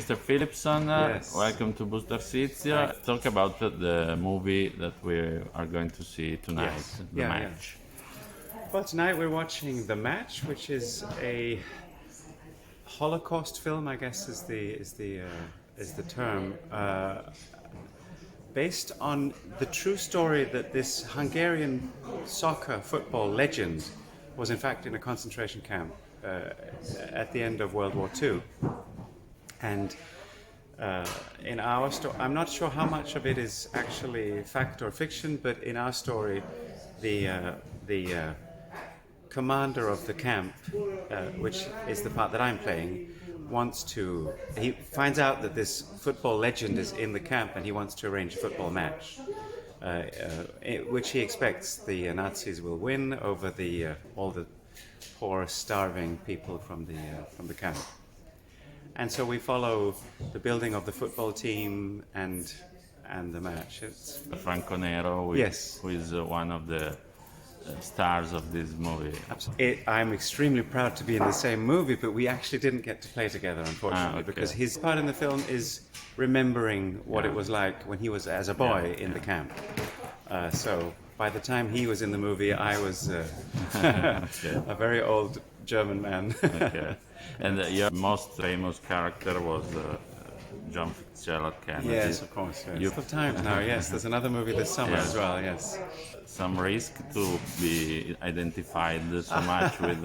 Mr. Phillipson, Yes. welcome to Booster Seats. Talk about the movie that we are going to see tonight, Yes. The Yeah, Match. Well, tonight we're watching The Match, which is a Holocaust film, I guess is the term, based on the true story that this Hungarian soccer football legend was in fact in a concentration camp at the end of World War II. And in our story, I'm not sure how much of it is actually fact or fiction, but in our story, the commander of the camp, which is the part that I'm playing, he finds out that this football legend is in the camp and he wants to arrange a football match, which he expects the Nazis will win over all the poor, starving people from the camp. And so we follow the building of the football team and the match. It's Franco Nero, Yes. who is one of the stars of this movie. I'm extremely proud to be in the same movie, but we actually didn't get to play together, unfortunately, okay. because his part in the film is remembering what it was like when he was as a boy in the camp. So by the time he was in the movie, I was a very old German man. Okay. And your most famous character was John Fitzgerald Kennedy. Yes, of course. Yes. A couple of times now, yes. There's another movie this summer as well, yes. Some risk to be identified so much with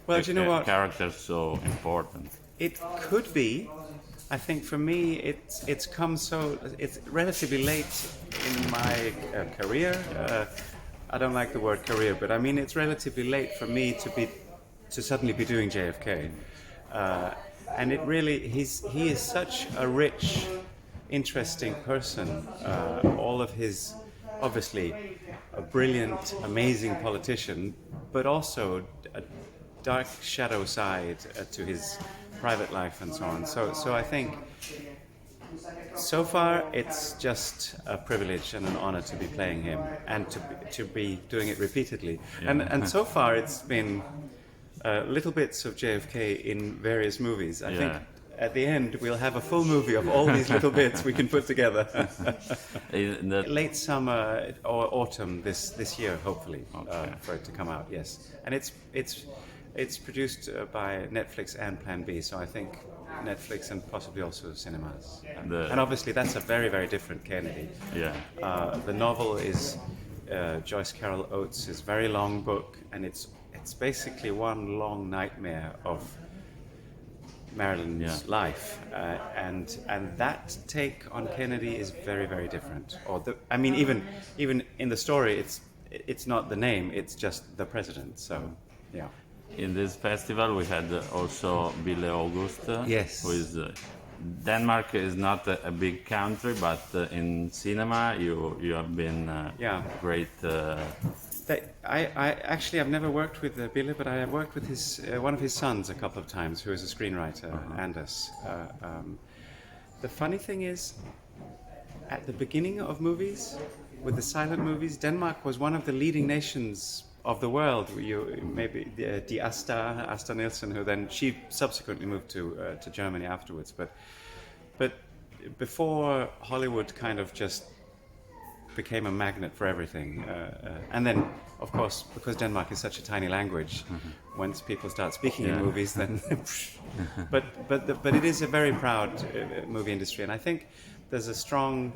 Well, do you know what? characters so important. It could be. I think for me, it's relatively late in my career. I don't like the word career, but I mean it's relatively late for me to suddenly be doing JFK. And he is such a rich, interesting person. All of his, obviously, a brilliant, amazing politician, but also a dark shadow side to his private life and so on. So I think so far it's just a privilege and an honor to be playing him and to be doing it repeatedly. Yeah. And so far it's been little bits of JFK in various movies. I think at the end we'll have a full movie of all these little bits we can put together. Late summer or autumn this year, hopefully, for it to come out. Yes, and it's produced by Netflix and Plan B, so I think Netflix and possibly also cinemas. And obviously that's a very, very different Kennedy. Yeah. The novel is Joyce Carol Oates' very long book, and it's basically one long nightmare of Marilyn's life, and that take on Kennedy is very, very different. Even in the story, it's not the name; it's just the president. So, yeah. In this festival, we had also Ville August. Yes. Who is Denmark is not a big country, but in cinema you have been great. I've never worked with Ville, but I have worked with one of his sons a couple of times, who is a screenwriter, Anders. The funny thing is, at the beginning of movies, with the silent movies, Denmark was one of the leading nations of the world. Maybe the Asta Nielsen, who then she subsequently moved to Germany afterwards. But before Hollywood kind of just became a magnet for everything, and then of course because Denmark is such a tiny language, once people start speaking in movies, then. but it is a very proud movie industry, and I think there's a strong.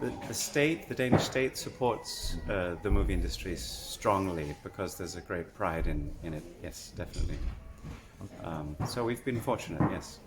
The Danish state supports the movie industry strongly because there's a great pride in it. Yes, definitely. So we've been fortunate. Yes.